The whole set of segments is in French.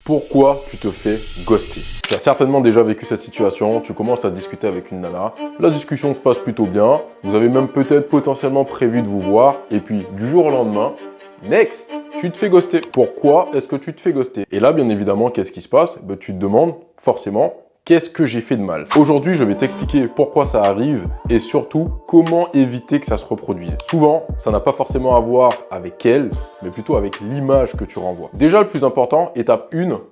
Pourquoi tu te fais ghoster? Tu as certainement déjà vécu cette situation, tu commences à discuter avec une nana, la discussion se passe plutôt bien, vous avez même peut-être potentiellement prévu de vous voir, et puis du jour au lendemain, next, tu te fais ghoster. Pourquoi est-ce que tu te fais ghoster? Et là, bien évidemment, qu'est-ce qui se passe? Tu te demandes forcément, qu'est-ce que j'ai fait de mal? Aujourd'hui, je vais t'expliquer pourquoi ça arrive et surtout comment éviter que ça se reproduise. Souvent, ça n'a pas forcément à voir avec elle, mais plutôt avec l'image que tu renvoies. Déjà, le plus important, étape 1,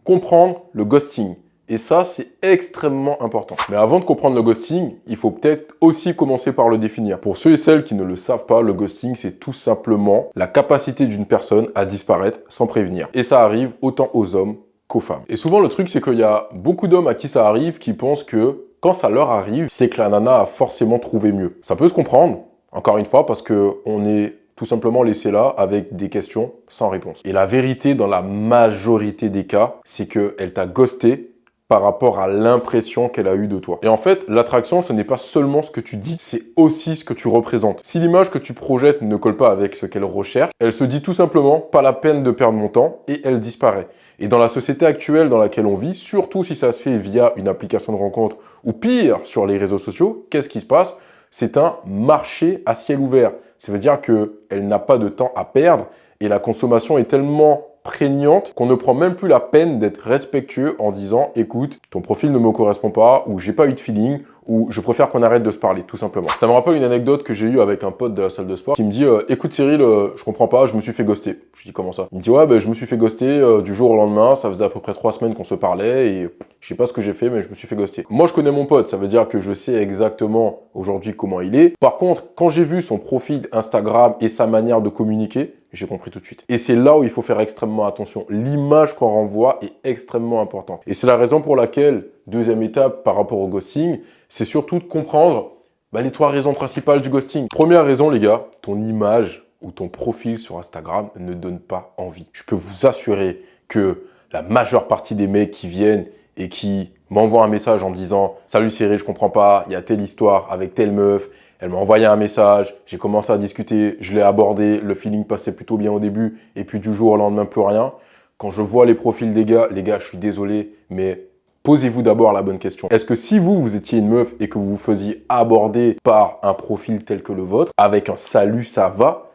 comprendre le ghosting. Et ça, c'est extrêmement important. Mais avant de comprendre le ghosting, il faut peut-être aussi commencer par le définir. Pour ceux et celles qui ne le savent pas, le ghosting, c'est tout simplement la capacité d'une personne à disparaître sans prévenir. Et ça arrive autant aux hommes qu'aux femmes. Et souvent, le truc, c'est qu'il y a beaucoup d'hommes à qui ça arrive qui pensent que quand ça leur arrive, c'est que la nana a forcément trouvé mieux. Ça peut se comprendre, encore une fois, parce qu'on est tout simplement laissé là avec des questions sans réponse. Et la vérité, dans la majorité des cas, c'est qu'elle t'a ghosté par rapport à l'impression qu'elle a eue de toi. Et en fait, l'attraction, ce n'est pas seulement ce que tu dis, c'est aussi ce que tu représentes. Si l'image que tu projettes ne colle pas avec ce qu'elle recherche, elle se dit tout simplement, pas la peine de perdre mon temps, et elle disparaît. Et dans la société actuelle dans laquelle on vit, surtout si ça se fait via une application de rencontre, ou pire, sur les réseaux sociaux, qu'est-ce qui se passe? C'est un marché à ciel ouvert. Ça veut dire qu'elle n'a pas de temps à perdre, et la consommation est tellement prégnante qu'on ne prend même plus la peine d'être respectueux en disant « Écoute, ton profil ne me correspond pas » ou « J'ai pas eu de feeling » ou « Je préfère qu'on arrête de se parler », tout simplement. Ça me rappelle une anecdote que j'ai eue avec un pote de la salle de sport qui me dit « Écoute Cyril, je comprends pas, je me suis fait ghoster. » Je dis « Comment ça ?» Il me dit « Ouais, je me suis fait ghoster du jour au lendemain, ça faisait à peu près 3 semaines qu'on se parlait et je sais pas ce que j'ai fait, mais je me suis fait ghoster. » Moi, je connais mon pote, ça veut dire que je sais exactement aujourd'hui comment il est. Par contre, quand j'ai vu son profil Instagram et sa manière de communiquer, j'ai compris tout de suite. Et c'est là où il faut faire extrêmement attention. L'image qu'on renvoie est extrêmement importante. Et c'est la raison pour laquelle, deuxième étape par rapport au ghosting, c'est surtout de comprendre les 3 raisons principales du ghosting. Première raison, les gars, ton image ou ton profil sur Instagram ne donne pas envie. Je peux vous assurer que la majeure partie des mecs qui viennent et qui m'envoient un message en me disant « Salut Cyril, je comprends pas, il y a telle histoire avec telle meuf, elle m'a envoyé un message, j'ai commencé à discuter, je l'ai abordé, le feeling passait plutôt bien au début, et puis du jour au lendemain, plus rien. » Quand je vois les profils des gars, les gars, je suis désolé, mais posez-vous d'abord la bonne question. Est-ce que si vous étiez une meuf et que vous vous faisiez aborder par un profil tel que le vôtre, avec un « salut, ça va »,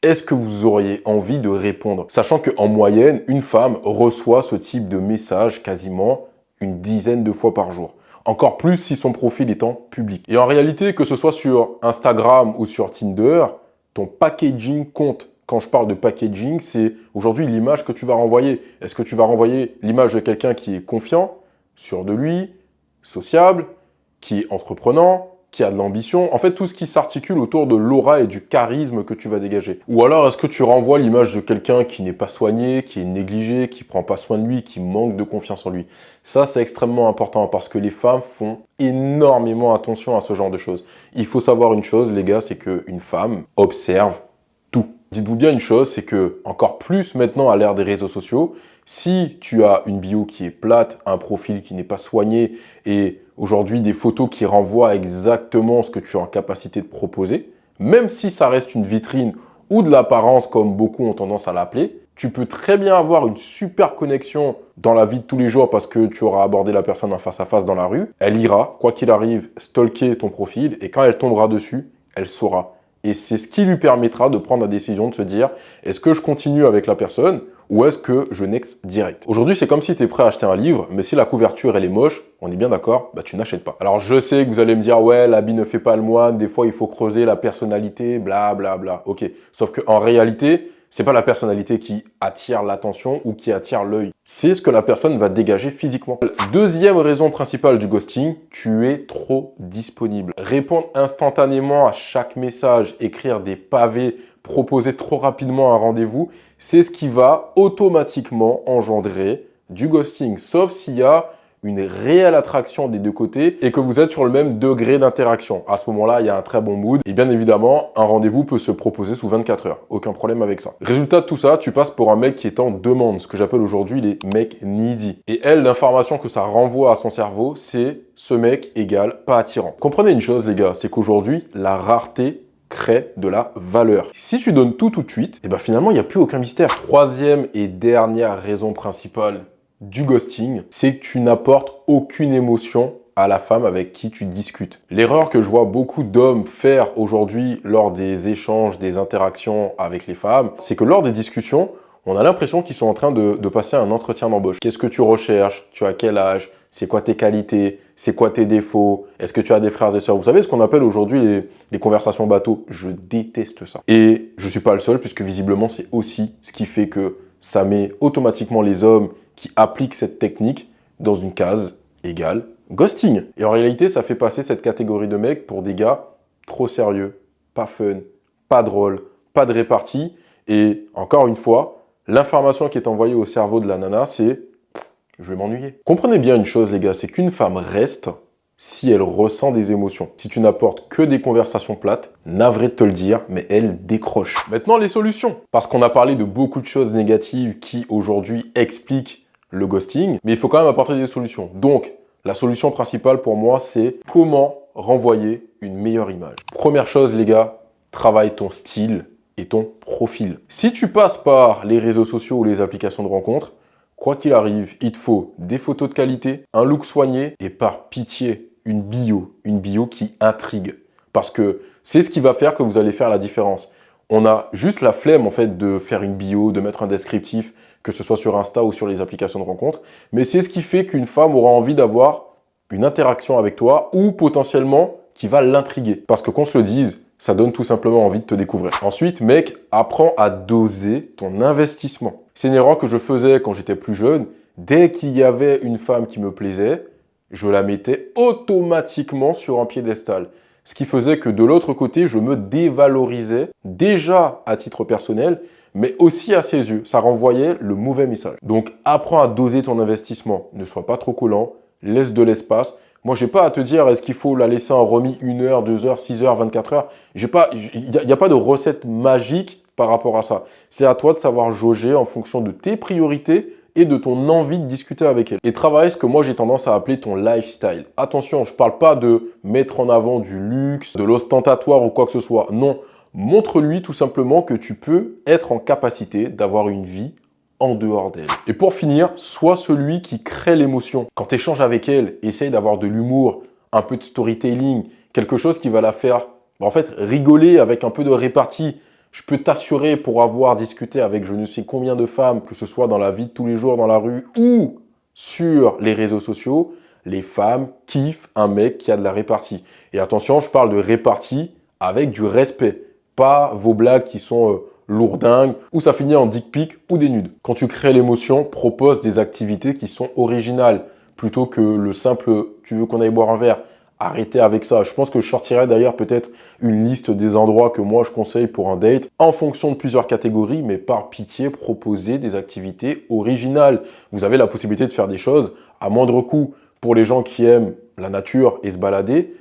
est-ce que vous auriez envie de répondre? Sachant qu'en moyenne, une femme reçoit ce type de message quasiment une dizaine de fois par jour. Encore plus si son profil est en public. Et en réalité, que ce soit sur Instagram ou sur Tinder, ton packaging compte. Quand je parle de packaging, c'est aujourd'hui l'image que tu vas renvoyer. Est-ce que tu vas renvoyer l'image de quelqu'un qui est confiant, sûr de lui, sociable, qui est entreprenant, qui a de l'ambition, en fait tout ce qui s'articule autour de l'aura et du charisme que tu vas dégager. Ou alors est-ce que tu renvoies l'image de quelqu'un qui n'est pas soigné, qui est négligé, qui prend pas soin de lui, qui manque de confiance en lui? Ça c'est extrêmement important parce que les femmes font énormément attention à ce genre de choses. Il faut savoir une chose les gars, c'est qu'une femme observe tout. Dites-vous bien une chose, c'est que encore plus maintenant à l'ère des réseaux sociaux, si tu as une bio qui est plate, un profil qui n'est pas soigné et aujourd'hui des photos qui renvoient exactement ce que tu es en capacité de proposer, même si ça reste une vitrine ou de l'apparence comme beaucoup ont tendance à l'appeler, tu peux très bien avoir une super connexion dans la vie de tous les jours parce que tu auras abordé la personne en face à face dans la rue. Elle ira, quoi qu'il arrive, stalker ton profil et quand elle tombera dessus, elle saura. Et c'est ce qui lui permettra de prendre la décision de se dire « Est-ce que je continue avec la personne ou est-ce que je next direct ?» Aujourd'hui, c'est comme si tu es prêt à acheter un livre, mais si la couverture elle est moche, on est bien d'accord, tu n'achètes pas. Alors je sais que vous allez me dire « Ouais, l'habit ne fait pas le moine, des fois il faut creuser la personnalité, bla bla bla. » Ok, sauf qu'en réalité, c'est pas la personnalité qui attire l'attention ou qui attire l'œil. C'est ce que la personne va dégager physiquement. Deuxième raison principale du ghosting, tu es trop disponible. Répondre instantanément à chaque message, écrire des pavés, proposer trop rapidement un rendez-vous, c'est ce qui va automatiquement engendrer du ghosting. Sauf s'il y a une réelle attraction des deux côtés et que vous êtes sur le même degré d'interaction. À ce moment-là, il y a un très bon mood et bien évidemment, un rendez-vous peut se proposer sous 24 heures. Aucun problème avec ça. Résultat de tout ça, tu passes pour un mec qui est en demande, ce que j'appelle aujourd'hui les mecs needy. Et elle, l'information que ça renvoie à son cerveau, c'est ce mec égale pas attirant. Comprenez une chose les gars, c'est qu'aujourd'hui, la rareté crée de la valeur. Si tu donnes tout de suite, et ben finalement, il n'y a plus aucun mystère. Troisième et dernière raison principale du ghosting, c'est que tu n'apportes aucune émotion à la femme avec qui tu discutes. L'erreur que je vois beaucoup d'hommes faire aujourd'hui lors des échanges, des interactions avec les femmes, c'est que lors des discussions, on a l'impression qu'ils sont en train de passer un entretien d'embauche. Qu'est-ce que tu recherches? Tu as quel âge? C'est quoi tes qualités? C'est quoi tes défauts? Est-ce que tu as des frères et sœurs? Vous savez ce qu'on appelle aujourd'hui les conversations bateau? Je déteste ça. Et je ne suis pas le seul, puisque visiblement, c'est aussi ce qui fait que ça met automatiquement les hommes qui appliquent cette technique dans une case égale ghosting. Et en réalité, ça fait passer cette catégorie de mecs pour des gars trop sérieux, pas fun, pas drôle, pas de répartie. Et encore une fois, l'information qui est envoyée au cerveau de la nana, c'est « je vais m'ennuyer ». Comprenez bien une chose, les gars, c'est qu'une femme reste si elle ressent des émotions. Si tu n'apportes que des conversations plates, navré de te le dire, mais elle décroche. Maintenant, les solutions. Parce qu'on a parlé de beaucoup de choses négatives qui, aujourd'hui, expliquent le ghosting, mais il faut quand même apporter des solutions. Donc, la solution principale pour moi, c'est comment renvoyer une meilleure image. Première chose, les gars, travaille ton style et ton profil. Si tu passes par les réseaux sociaux ou les applications de rencontres, quoi qu'il arrive, il te faut des photos de qualité, un look soigné et par pitié, une bio qui intrigue. Parce que c'est ce qui va faire que vous allez faire la différence. On a juste la flemme en fait de faire une bio, de mettre un descriptif, que ce soit sur Insta ou sur les applications de rencontres. Mais c'est ce qui fait qu'une femme aura envie d'avoir une interaction avec toi ou potentiellement qui va l'intriguer. Parce que qu'on se le dise, ça donne tout simplement envie de te découvrir. Ensuite, mec, apprends à doser ton investissement. C'est une erreur que je faisais quand j'étais plus jeune. Dès qu'il y avait une femme qui me plaisait, je la mettais automatiquement sur un piédestal. Ce qui faisait que de l'autre côté, je me dévalorisais déjà à titre personnel, mais aussi à ses yeux. Ça renvoyait le mauvais message. Donc, apprends à doser ton investissement. Ne sois pas trop collant, laisse de l'espace. Moi, je n'ai pas à te dire, est-ce qu'il faut la laisser en remis 1 heure, 2 heures, 6 heures, 24 heures. Il n'y a pas de recette magique par rapport à ça. C'est à toi de savoir jauger en fonction de tes priorités et de ton envie de discuter avec elle. Et travailler ce que moi j'ai tendance à appeler ton lifestyle. Attention, je ne parle pas de mettre en avant du luxe, de l'ostentatoire ou quoi que ce soit. Non, montre-lui tout simplement que tu peux être en capacité d'avoir une vie en dehors d'elle. Et pour finir, sois celui qui crée l'émotion. Quand tu échanges avec elle, essaye d'avoir de l'humour, un peu de storytelling, quelque chose qui va la faire en fait rigoler avec un peu de répartie. Je peux t'assurer, pour avoir discuté avec je ne sais combien de femmes, que ce soit dans la vie de tous les jours, dans la rue ou sur les réseaux sociaux, les femmes kiffent un mec qui a de la répartie. Et attention, je parle de répartie avec du respect. Pas vos blagues qui sont lourdingues, ou ça finit en dick pic ou des nudes. Quand tu crées l'émotion, propose des activités qui sont originales, plutôt que le simple « tu veux qu'on aille boire un verre ». Arrêtez avec ça. Je pense que je sortirai d'ailleurs peut-être une liste des endroits que moi je conseille pour un date en fonction de plusieurs catégories, mais par pitié, proposez des activités originales. Vous avez la possibilité de faire des choses à moindre coût. Pour les gens qui aiment la nature et se balader,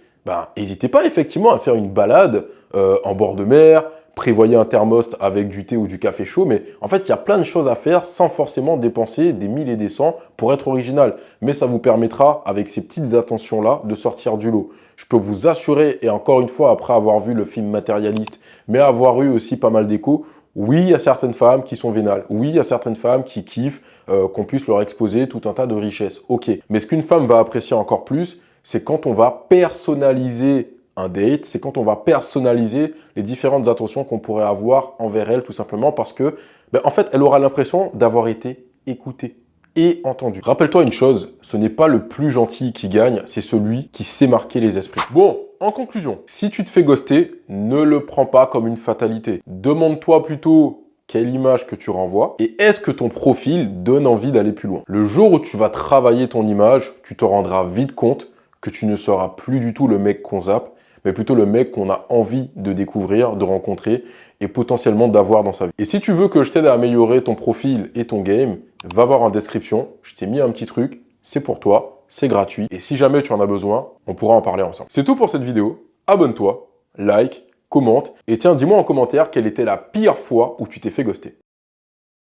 n'hésitez pas effectivement à faire une balade en bord de mer. Prévoyez un thermos avec du thé ou du café chaud, mais en fait, il y a plein de choses à faire sans forcément dépenser des 1000 et des 100 pour être original. Mais ça vous permettra, avec ces petites attentions-là, de sortir du lot. Je peux vous assurer, et encore une fois, après avoir vu le film Matérialiste, mais avoir eu aussi pas mal d'échos, oui, il y a certaines femmes qui sont vénales. Oui, il y a certaines femmes qui kiffent qu'on puisse leur exposer tout un tas de richesses. Ok, mais ce qu'une femme va apprécier encore plus, c'est quand on va personnaliser un date, c'est quand on va personnaliser les différentes attentions qu'on pourrait avoir envers elle, tout simplement parce que, en fait, elle aura l'impression d'avoir été écoutée et entendue. Rappelle-toi une chose, ce n'est pas le plus gentil qui gagne, c'est celui qui sait marquer les esprits. Bon, en conclusion, si tu te fais ghoster, ne le prends pas comme une fatalité. Demande-toi plutôt quelle image que tu renvoies et est-ce que ton profil donne envie d'aller plus loin. Le jour où tu vas travailler ton image, tu te rendras vite compte que tu ne seras plus du tout le mec qu'on zappe, mais plutôt le mec qu'on a envie de découvrir, de rencontrer et potentiellement d'avoir dans sa vie. Et si tu veux que je t'aide à améliorer ton profil et ton game, va voir en description, je t'ai mis un petit truc, c'est pour toi, c'est gratuit. Et si jamais tu en as besoin, on pourra en parler ensemble. C'est tout pour cette vidéo, abonne-toi, like, commente, et tiens, dis-moi en commentaire quelle était la pire fois où tu t'es fait ghoster.